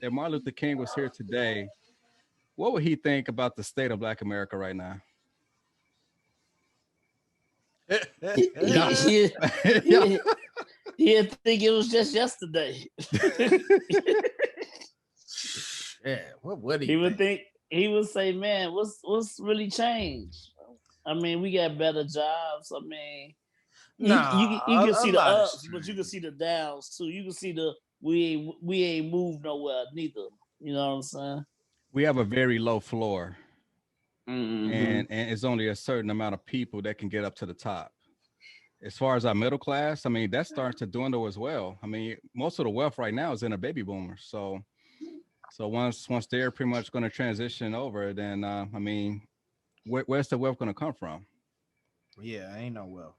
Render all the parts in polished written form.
if Martin Luther King was here today, what would he think about the state of Black America right now? He, Yeah, he, yeah. he, he'd think it was just yesterday. Yeah, what would He would think he would say, "Man, what's really changed? I mean, we got better jobs. I mean, you can see the lot of ups, but you can see the downs too. You can see the we ain't moved nowhere neither. You know what I'm saying? We have a very low floor, Mm-hmm. and it's only a certain amount of people that can get up to the top. As far as our middle class, I mean, that's starting to dwindle as well. I mean, most of the wealth right now is in the baby boomers. So once they're pretty much going to transition over, then I mean, where's the wealth going to come from? Yeah, ain't no well.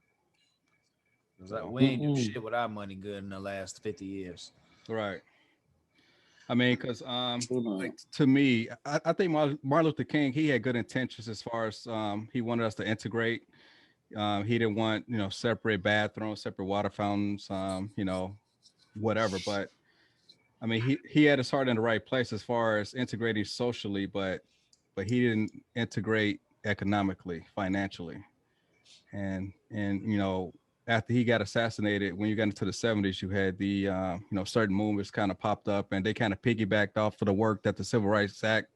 So, We ain't do shit with our money good in the last 50 years. right. I mean, because like, to me, I think Martin Luther King, he had good intentions as far as he wanted us to integrate. He didn't want, separate bathrooms, separate water fountains, whatever. But I mean, he had his heart in the right place as far as integrating socially, but he didn't integrate economically, financially. And after he got assassinated, when you got into the 70s, you had the certain movements kind of popped up, and they kind of piggybacked off of the work that the Civil Rights Act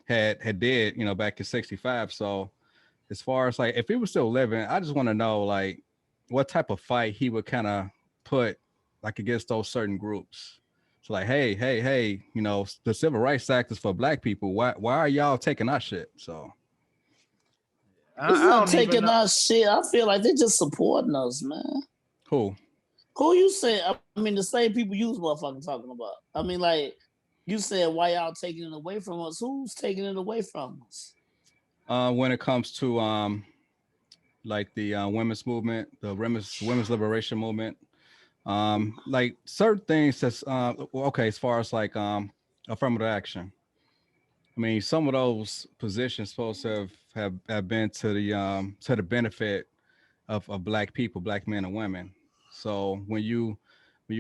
had did, back in '65. So as far as like, if he was still living, I just want to know like what type of fight he would kind of put like against those certain groups. So like, hey, the Civil Rights Act is for Black people. Why are y'all taking our shit? So it's not taking our shit. I feel like they're just supporting us, man. Who you say? I mean, the same people you was motherfucking talking about. I mean, like you said, why y'all taking it away from us? Who's taking it away from us? When it comes to like the women's movement, the women's liberation movement, like certain things that's okay as far as like affirmative action. I mean, some of those positions supposed to have been to the benefit of Black people, Black men and women. So when you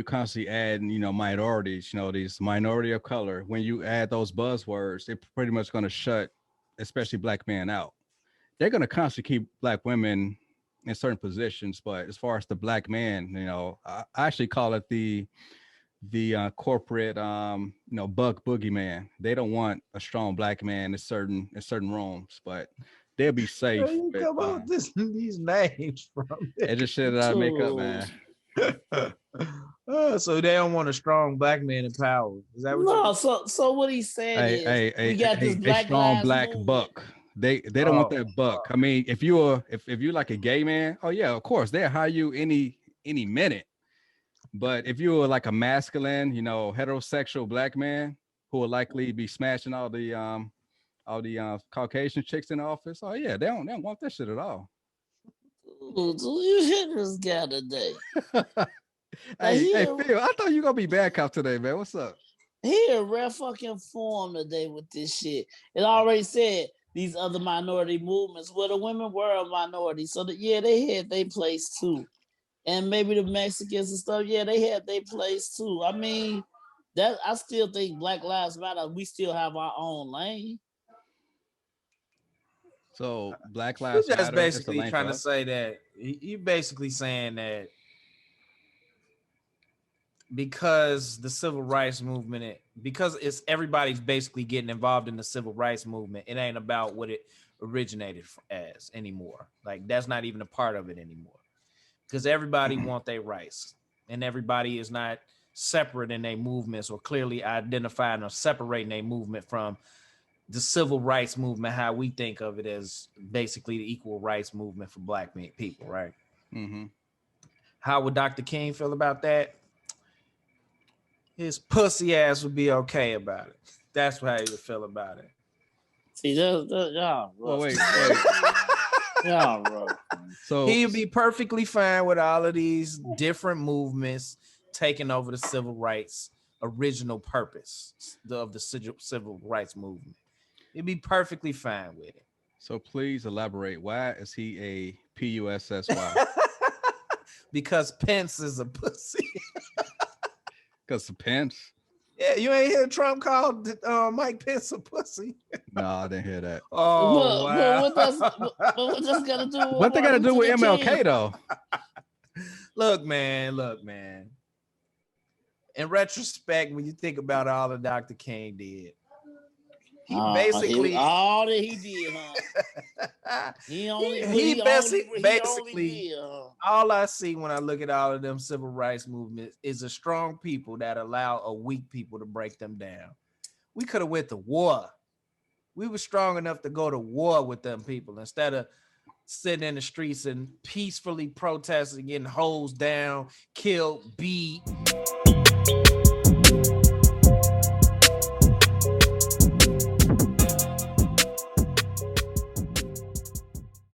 constantly add, minorities, these minority of color, when you add those buzzwords, they're pretty much going to shut, especially Black men out. They're going to constantly keep Black women in certain positions, but as far as the Black man, I actually call it the corporate bug boogeyman. They don't want a strong Black man in certain rooms, but they'll be safe. Where you come up with these names from? It's just shit that I make up, man. So they don't want a strong Black man in power. Is that what no, so what he's saying is we got this Black strong Black movement. buck. They don't want that buck. I mean, if you're like a gay man, oh yeah, of course they'll hire you any minute. But if you were like a masculine, heterosexual Black man who will likely be smashing all the Caucasian chicks in the office, oh yeah, they don't want that shit at all. Dude, you hit this guy today. Hey, Phil, I thought you gonna be bad cop today, man. What's up? He in rare fucking form today with this shit. It already said these other minority movements where the women were a minority. So they had their place too. And maybe the Mexicans and stuff, yeah, they had their place too. I mean, that I still think Black Lives Matter, we still have our own lane. So Black Lives Matter. You're just basically trying to say that you're basically saying that because the civil rights movement, because it's everybody's basically getting involved in the civil rights movement, it ain't about what it originated as anymore. Like that's not even a part of it anymore. Because everybody want their rights, and everybody is not separate in their movements or clearly identifying or separating their movement from the civil rights movement, how we think of it as basically the equal rights movement for Black people, right? Mm-hmm. How would Dr. King feel about that? His pussy ass would be okay about it. That's how he would feel about it. See, y'all rough. Well, wait. Y'all rough. So he'd be perfectly fine with all of these different movements taking over the civil rights original purpose of the civil rights movement. He'd be perfectly fine with it. So please elaborate. Why is he a PUSSY? Because Pence is a pussy. Because of Pence? Yeah, you ain't hear Trump called Mike Pence a pussy. No, I didn't hear that. Oh, wow. But what that's got to do with What they got to do with MLK King? though? Look, man. In retrospect, when you think about all that Dr. King did, he basically all that he did, huh? He basically did, huh? All I see when I look at all of them civil rights movements is a strong people that allow a weak people to break them down. We could have went to war. We were strong enough to go to war with them people instead of sitting in the streets and peacefully protesting, getting hosed down, killed, beat.